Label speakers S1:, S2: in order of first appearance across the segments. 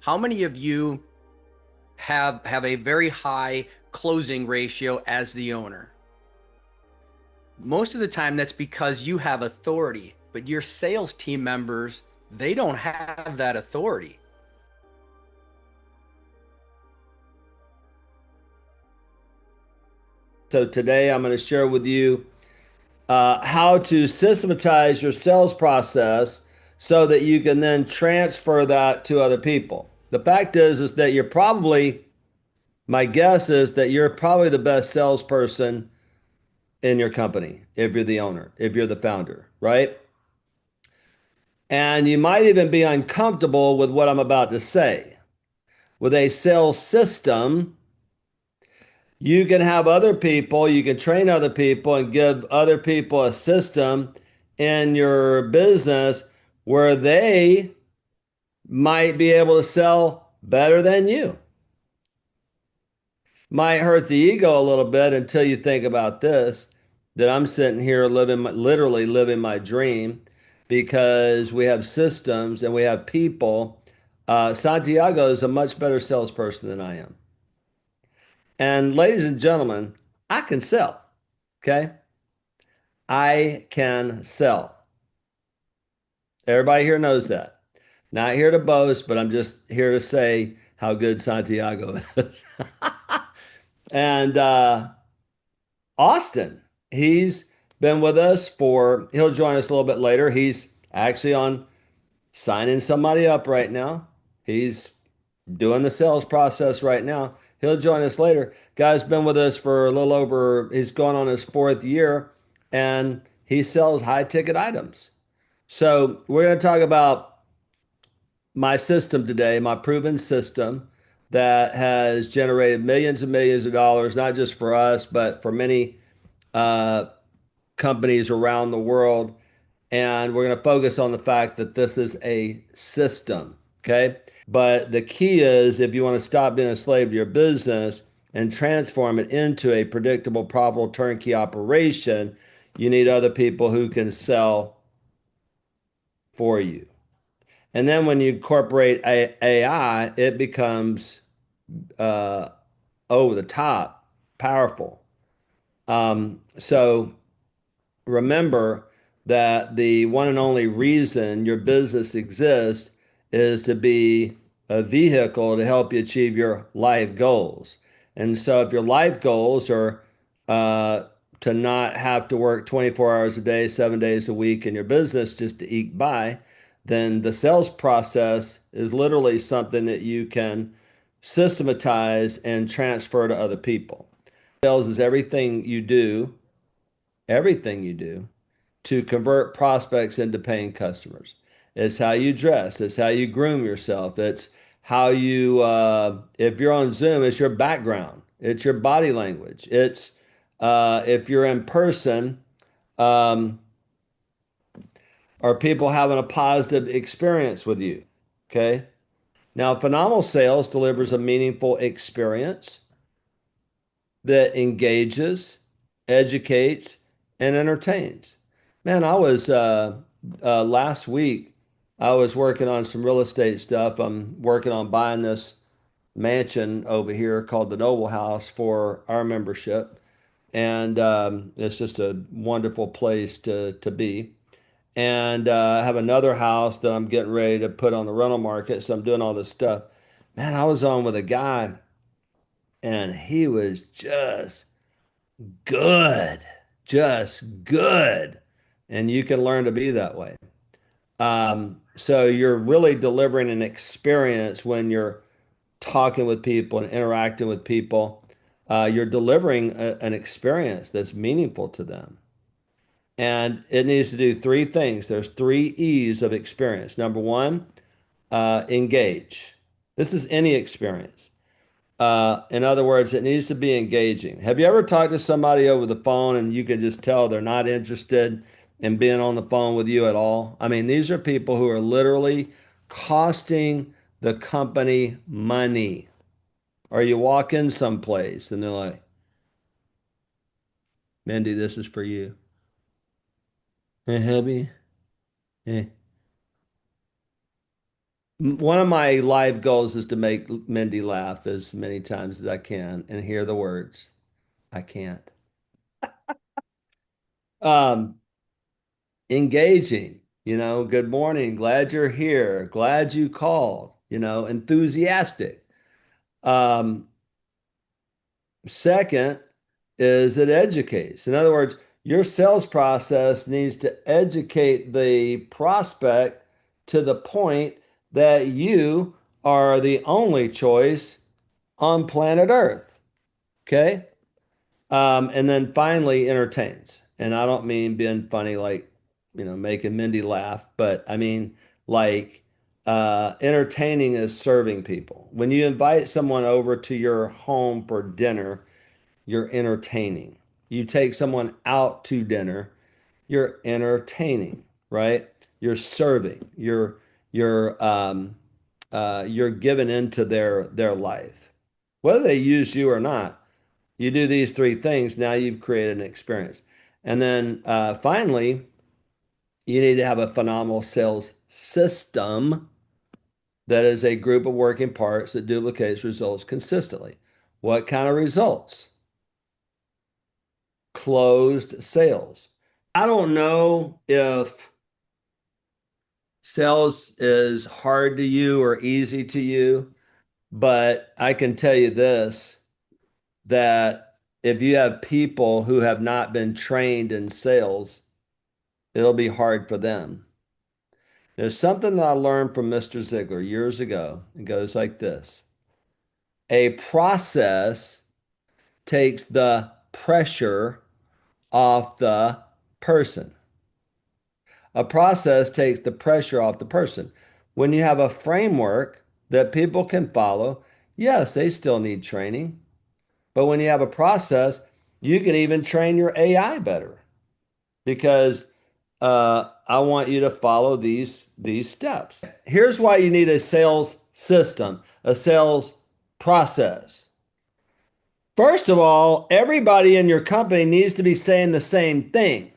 S1: How many of you have a very high closing ratio as the owner? Most of the time that's because you have authority, but your sales team members, they don't have that authority.
S2: So today I'm going to share with you how to systematize your sales process so that you can then transfer that to other people. The fact is that you're probably, my guess is that you're probably the best salesperson in your company if you're the owner, if you're the founder, right? And you might even be uncomfortable with what I'm about to say. With a sales system, you can have other people, you can train other people and give other people a system in your business where they might be able to sell better than you. Might hurt the ego a little bit until you think about this, that I'm sitting here literally living my dream because we have systems and we have people. Santiago is a much better salesperson than I am. And ladies and gentlemen, I can sell. Okay. I can sell. Everybody here knows that. Not here to boast, but I'm just here to say how good Santiago is. And Austin, he's been with us he'll join us a little bit later. He's actually on signing somebody up right now. He's doing the sales process right now. He'll join us later. Guy's been with us for a little over, he's going on his fourth year and he sells high ticket items. So we're going to talk about my system today, my proven system that has generated millions and millions of dollars, not just for us, but for many uh, companies around the world. And we're going to focus on the fact that this is a system. Okay. But the key is if you want to stop being a slave to your business and transform it into a predictable, profitable turnkey operation, you need other people who can sell for you. And then when you incorporate AI, it becomes uh, over the top, powerful. So remember that the one and only reason your business exists is to be a vehicle to help you achieve your life goals. And so if your life goals are uh, to not have to work 24 hours a day, 7 days a week in your business just to eke by, then the sales process is literally something that you can systematize and transfer to other people. Sales is everything you do to convert prospects into paying customers. It's how you dress. It's how you groom yourself. It's how if you're on Zoom, it's your background. It's your body language. It's if you're in person, um, are people having a positive experience with you? Okay. Now, phenomenal sales delivers a meaningful experience that engages, educates, and entertains. Man, I was last week, I was working on some real estate stuff. I'm working on buying this mansion over here called the Noble House for our membership. And it's just a wonderful place to be. And I have another house that I'm getting ready to put on the rental market. So I'm doing all this stuff. Man, I was on with a guy and he was good, just good. And you can learn to be that way. So you're really delivering an experience when you're talking with people and interacting with people. You're delivering an experience that's meaningful to them. And it needs to do three things. There's three E's of experience. Number one, engage. This is any experience. In other words, it needs to be engaging. Have you ever talked to somebody over the phone and you can just tell they're not interested in being on the phone with you at all? I mean, these are people who are literally costing the company money. Or you walk in someplace and they're like, Mindy, this is for you. Hey, hubby. Hey. One of my life goals is to make Mindy laugh as many times as I can and hear the words. I can't. Um, Engaging, good morning, glad you're here, glad you called, enthusiastic. Um, Second is it educates. In other words, your sales process needs to educate the prospect to the point that you are the only choice on planet Earth. Okay. And then finally entertains. And I don't mean being funny like, making Mindy laugh, but I mean like entertaining is serving people. When you invite someone over to your home for dinner, you're entertaining. You take someone out to dinner, you're entertaining, right? You're serving. You're giving into their life. Whether they use you or not, you do these three things, now you've created an experience. And then finally, you need to have a phenomenal sales system that is a group of working parts that duplicates results consistently. What kind of results? Closed sales. I don't know if sales is hard to you or easy to you, but I can tell you this, that if you have people who have not been trained in sales, it'll be hard for them. There's something that I learned from Mr. Ziegler years ago. It goes like this. A process takes the pressure off the person. A process takes the pressure off the person. When you have a framework that people can follow, yes, they still need training. But when you have a process, you can even train your AI better because I want you to follow these steps. Here's why you need a sales system, a sales process. First of all, everybody in your company needs to be saying the same thing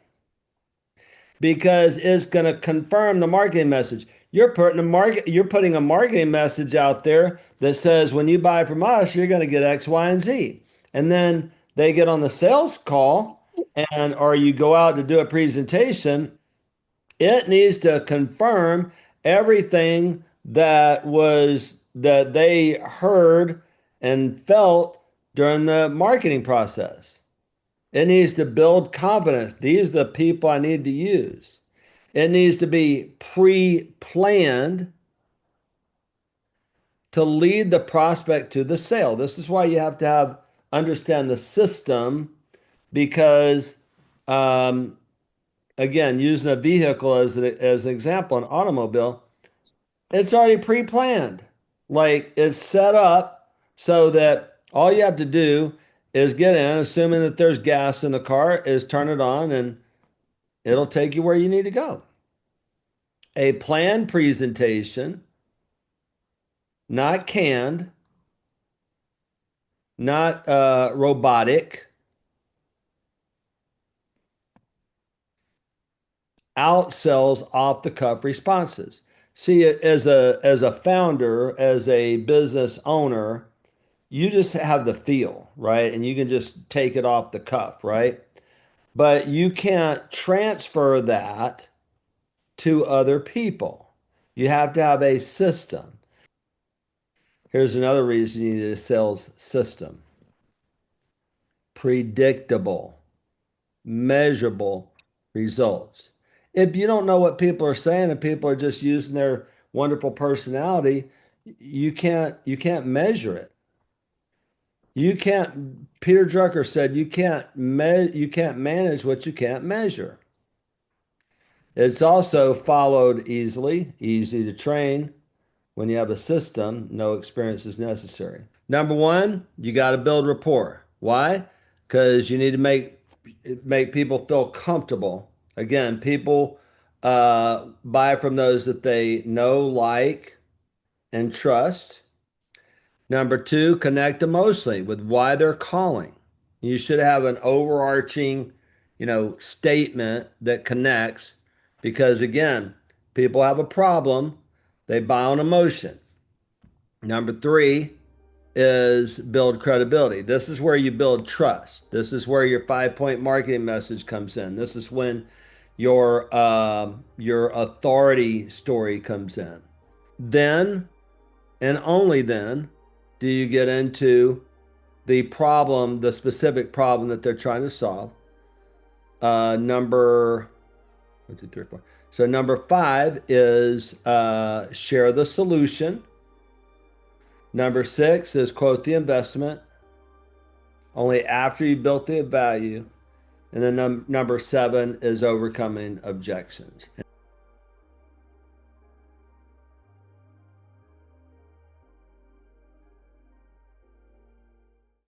S2: because it's going to confirm the marketing message. You're putting a marketing message out there that says when you buy from us, you're going to get X, Y, and Z. And then they get on the sales call and or you go out to do a presentation, it needs to confirm everything that they heard and felt during the marketing process. It needs to build confidence. These are the people I need to use. It needs to be pre-planned to lead the prospect to the sale. This is why you have to understand the system because um, again, using a vehicle as an example, an automobile, it's already pre-planned. Like it's set up so that all you have to do is get in, assuming that there's gas in the car, is turn it on and it'll take you where you need to go. A planned presentation, not canned, not robotic, outsells off the cuff responses. See, as a founder, as a business owner, you just have the feel, right? And you can just take it off the cuff, right? But you can't transfer that to other people. You have to have a system. Here's another reason you need a sales system. Predictable, measurable results. If you don't know what people are saying and people are just using their wonderful personality, you can't measure it. You can't, Peter Drucker said you can't manage what you can't measure. It's also followed easily, easy to train. When you have a system, no experience is necessary. Number one, you got to build rapport. Why? Because you need to make people feel comfortable. Again, people buy from those that they know, like, and trust. Number two, connect emotionally with why they're calling. You should have an overarching, statement that connects because again, people have a problem, They buy on emotion. Number three is build credibility. This is where you build trust. This is where your 5 point marketing message comes in. This is when your authority story comes in. Then and only then do you get into the problem, the specific problem that they're trying to solve. Number one, two, three, four. So number five is share the solution. Number six is quote the investment only after you built the value. And then number seven is overcoming objections.